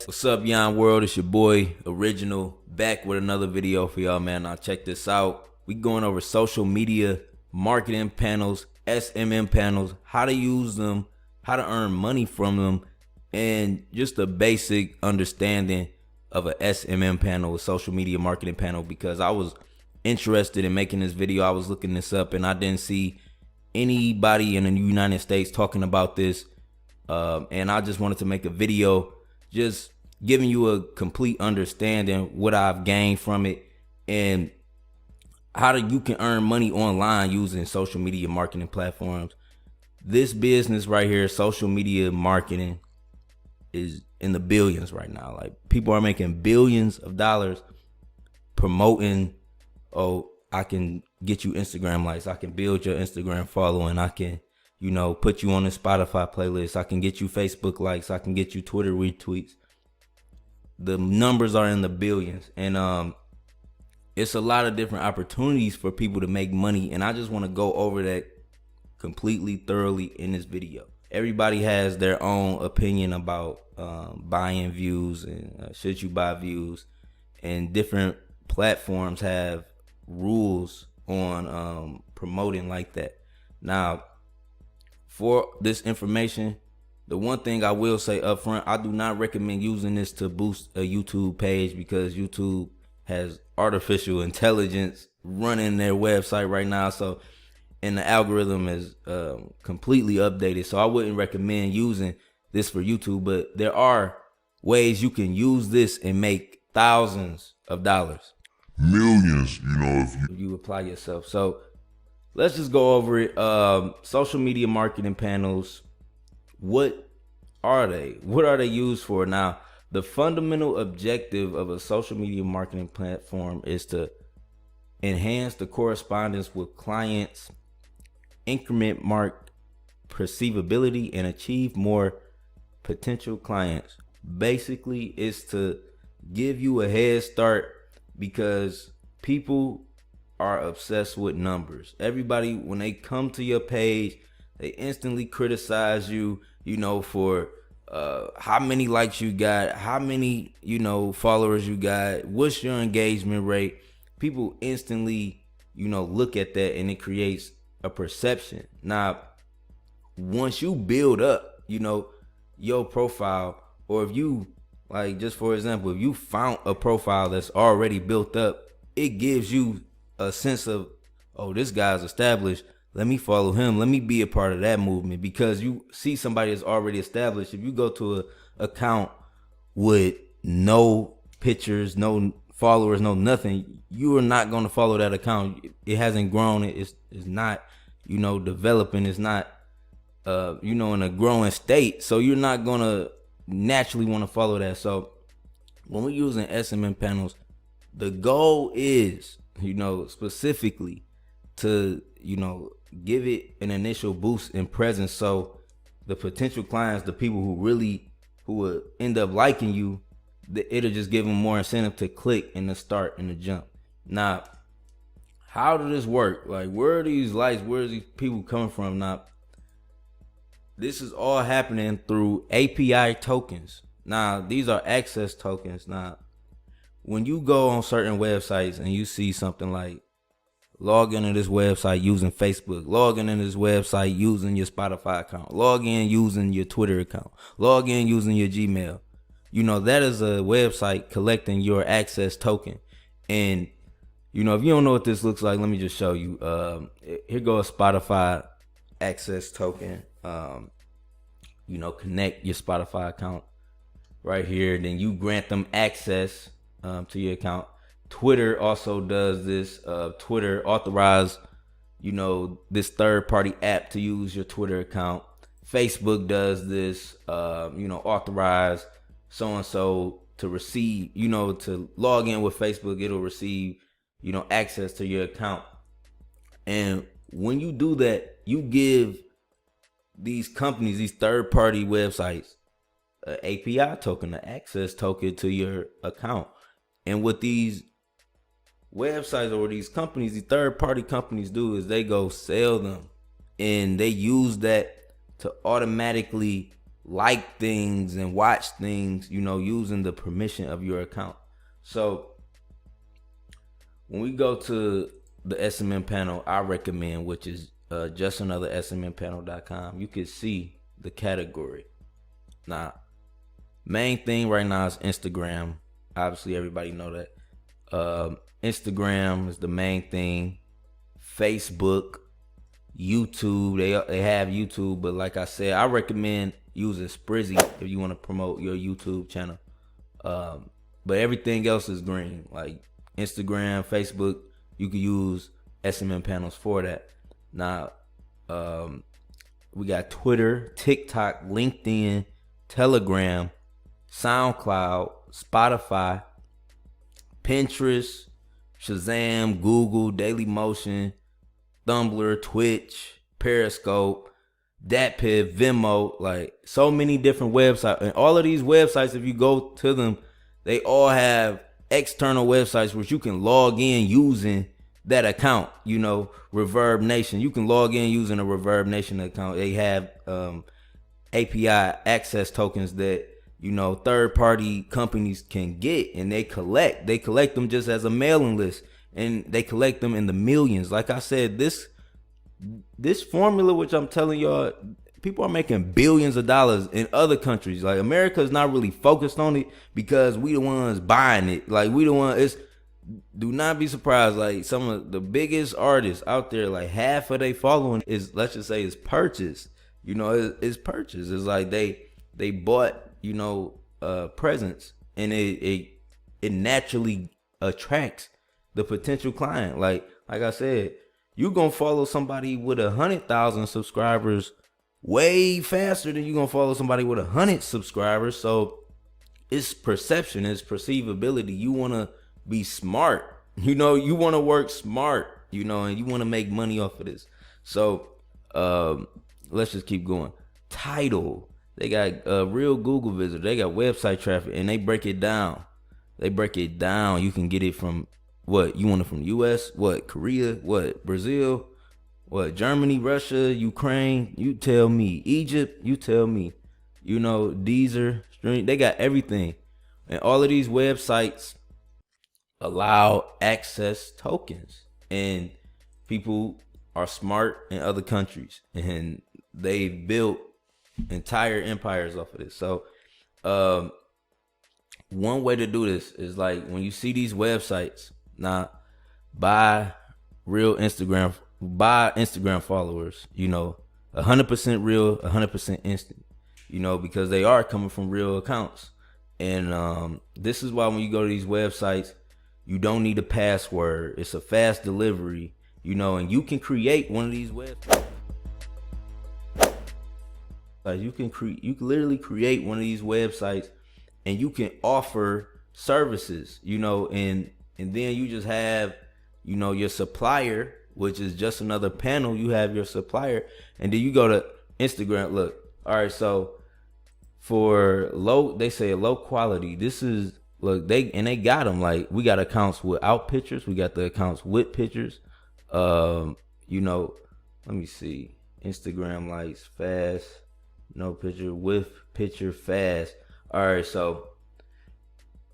What's up, Yon World? It's your boy Original, back with another video for y'all, man. Now check this out. We going over social media marketing panels, SMM panels, how to use them, how to earn money from them, and just a basic understanding of a SMM panel, a social media marketing panel, because I was interested in making this video. I was looking this up and I didn't see anybody in the United States talking about this, and I just wanted to make a video just giving you a complete understanding what I've gained from it and how you can earn money online using social media marketing platforms. This business right here, social media marketing, is in the billions right now. Like, people are making billions of dollars promoting, oh, I can get you Instagram likes, I can build your Instagram following, I can, put you on the Spotify playlist, I can get you Facebook likes, I can get you Twitter retweets. The numbers are in the billions, and it's a lot of different opportunities for people to make money, and I just want to go over that completely thoroughly in this video. Everybody has their own opinion about buying views and should you buy views, and different platforms have rules on promoting like that. Now, for this information, the one thing I will say up front, I do not recommend using this to boost a YouTube page, because YouTube has artificial intelligence running their website right now. So, and the algorithm is completely updated. So I wouldn't recommend using this for YouTube, but there are ways you can use this and make thousands of dollars. Millions, if you apply yourself. So let's just go over it. Social media marketing panels. What are they? What are they used for? Now, the fundamental objective of a social media marketing platform is to enhance the correspondence with clients, increment mark perceivability, and achieve more potential clients. Basically, it's to give you a head start, because people are obsessed with numbers. Everybody, when they come to your page, they instantly criticize you, for how many likes you got, how many, followers you got, what's your engagement rate. People instantly, look at that, and it creates a perception. Now, once you build up, your profile, or if you, like, just for example, if you found a profile that's already built up, it gives you a sense of, oh, this guy's established, let me follow him, let me be a part of that movement. Because you see somebody that's already established. If you go to a account with no pictures, no followers, no nothing, you are not going to follow that account. It hasn't grown. It's not, developing. It's not, in a growing state. So you're not going to naturally want to follow that. So when we're using SMM panels, the goal is, specifically to, give it an initial boost in presence. So the potential clients, the people who will end up liking you, it'll just give them more incentive to click and to start and to jump. Now, how does this work? Like, where are these likes? Where are these people coming from? Now, this is all happening through API tokens. Now, these are access tokens. Now, when you go on certain websites and you see something like, log into this website using Facebook, log into this website using your Spotify account, log in using your Twitter account, log in using your Gmail, that is a website collecting your access token. And, if you don't know what this looks like, let me just show you. Here goes a Spotify access token. Connect your Spotify account right here. Then you grant them access to your account. Twitter also does this. Twitter authorize, this third-party app to use your Twitter account. Facebook does this. Authorize so-and-so to receive, to log in with Facebook. It'll receive, access to your account. And when you do that, you give these companies, these third-party websites, an API token, an access token to your account. And what these websites or these companies, these third-party companies do is they go sell them, and they use that to automatically like things and watch things, using the permission of your account. So when we go to the SMM panel, I recommend, which is just another SMMpanel.com, you can see the category. Now, main thing right now is Instagram. Obviously, everybody know that. Instagram is the main thing. Facebook, YouTube. They have YouTube, but like I said, I recommend using Sprizzy if you want to promote your YouTube channel. But everything else is green, like Instagram, Facebook. You can use SMM panels for that. Now, we got Twitter, TikTok, LinkedIn, Telegram, SoundCloud, Spotify, Pinterest, Shazam, Google, Dailymotion, Tumblr, Twitch, Periscope, DatPiff, Venmo, like so many different websites. And all of these websites, if you go to them, they all have external websites which you can log in using that account. Reverb Nation, you can log in using a Reverb Nation account. They have API access tokens that third party companies can get, and they collect them just as a mailing list, and they collect them in the millions. Like I said, this formula, which I'm telling y'all, people are making billions of dollars in other countries. Like, America is not really focused on it because we the ones buying it. Like, we the ones. Do not be surprised. Like, some of the biggest artists out there, like half of their following is, let's just say, is purchased. It's purchased. It's like they bought presence, and it naturally attracts the potential client. Like I said, you gonna follow somebody with 100,000 subscribers way faster than you gonna follow somebody with 100 subscribers. So it's perception, it's perceivability. You wanna be smart, you want to work smart, and you want to make money off of this. So let's just keep going. Title, they got real Google visitors, they got website traffic, and they break it down. You can get it from what you want it from US, what Korea, what Brazil, what Germany, Russia, Ukraine, you tell me, Egypt, you tell me, Deezer, Stream, they got everything. And all of these websites allow access tokens, and people are smart in other countries, and they built entire empires off of this. So one way to do this is, like, when you see these websites, now buy Instagram followers, 100% real, 100% instant, because they are coming from real accounts. And this is why when you go to these websites, you don't need a password. It's a fast delivery, and you can create one of these websites. You can literally create one of these websites, and you can offer services, and then you just have, your supplier, which is just another panel. You have your supplier, and then you go to Instagram. Look, all right, so for they say low quality. This is, look, they got them. Like, we got accounts without pictures. We got the accounts with pictures. Let me see. Instagram likes fast, no picture, with picture, fast. All right, so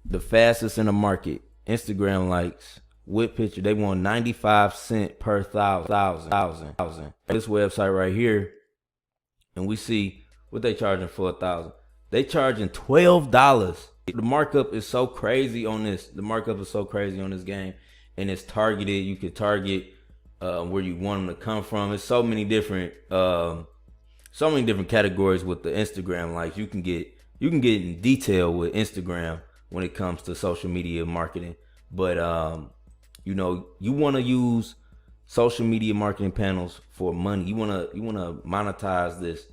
the fastest in the market, Instagram likes with picture. They want 95 cents per thousand. This website right here, and we see what they charging for 1,000. They charging $12. The markup is so crazy on this. Game, and it's targeted. You can target where you want them to come from. It's so many different categories with the Instagram. Like, you can get in detail with Instagram when it comes to social media marketing. But you want to use social media marketing panels for money. You want to monetize this.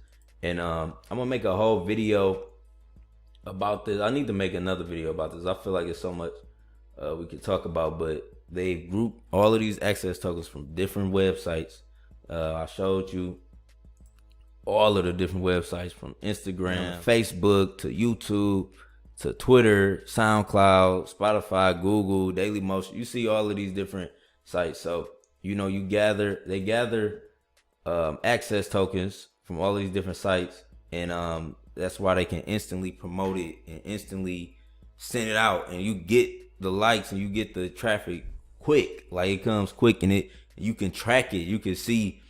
And I'm gonna make a whole video about this. I need to make another video about this. I feel like it's so much we could talk about, but they group all of these access tokens from different websites. I showed you all of the different websites, from Instagram, Facebook, to YouTube, to Twitter, SoundCloud, Spotify, Google, Dailymotion. You see all of these different sites. So they gather access tokens from all these different sites, and that's why they can instantly promote it and instantly send it out, and you get the likes and you get the traffic quick. Like, it comes quick, and you can track it. You can see,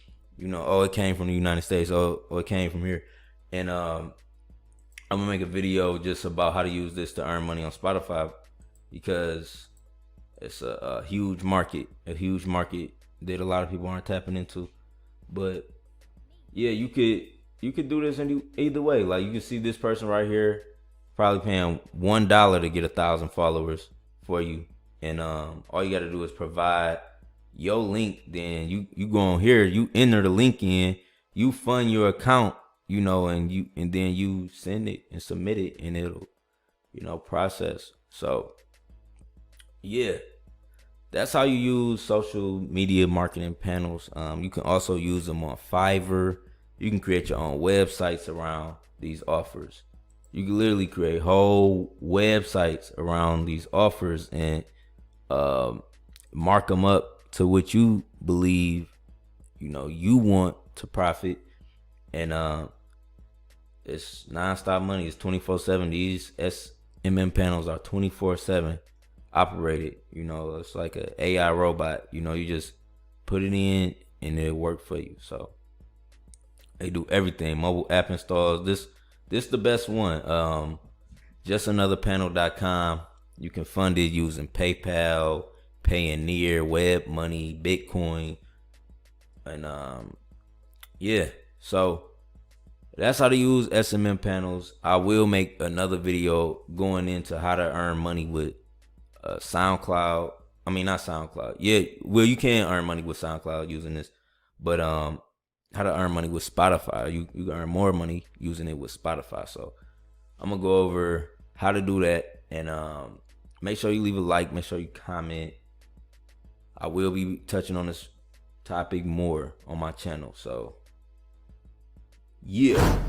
oh, it came from the United States. Oh, it came from here. And I'm gonna make a video just about how to use this to earn money on Spotify, because it's a huge market that a lot of people aren't tapping into. But yeah, you could do this either way. Like, you can see this person right here probably paying $1 to get 1,000 followers for you, and all you got to do is provide your link. Then you go on here, you enter the link in, you fund your account, and then you send it and submit it, and it'll process. So yeah, that's how you use social media marketing panels. You can also use them on Fiverr. You can create your own websites around these offers. You can literally create whole websites around these offers and mark them up to what you believe, you want to profit. And it's nonstop money. It's 24/7. These SMM panels are 24/7 operated. It's like an AI robot. You just put it in and it'll work for you. So they do everything. Mobile app installs. This the best one. Justanotherpanel.com. You can fund it using PayPal, Payoneer, Web Money, Bitcoin, and yeah. So that's how to use SMM panels. I will make another video going into how to earn money with SoundCloud. I mean, not SoundCloud. Yeah, well, you can earn money with SoundCloud using this, but how to earn money with Spotify. You can earn more money using it with Spotify. So I'm gonna go over how to do that, and make sure you leave a like, make sure you comment. I will be touching on this topic more on my channel. So yeah.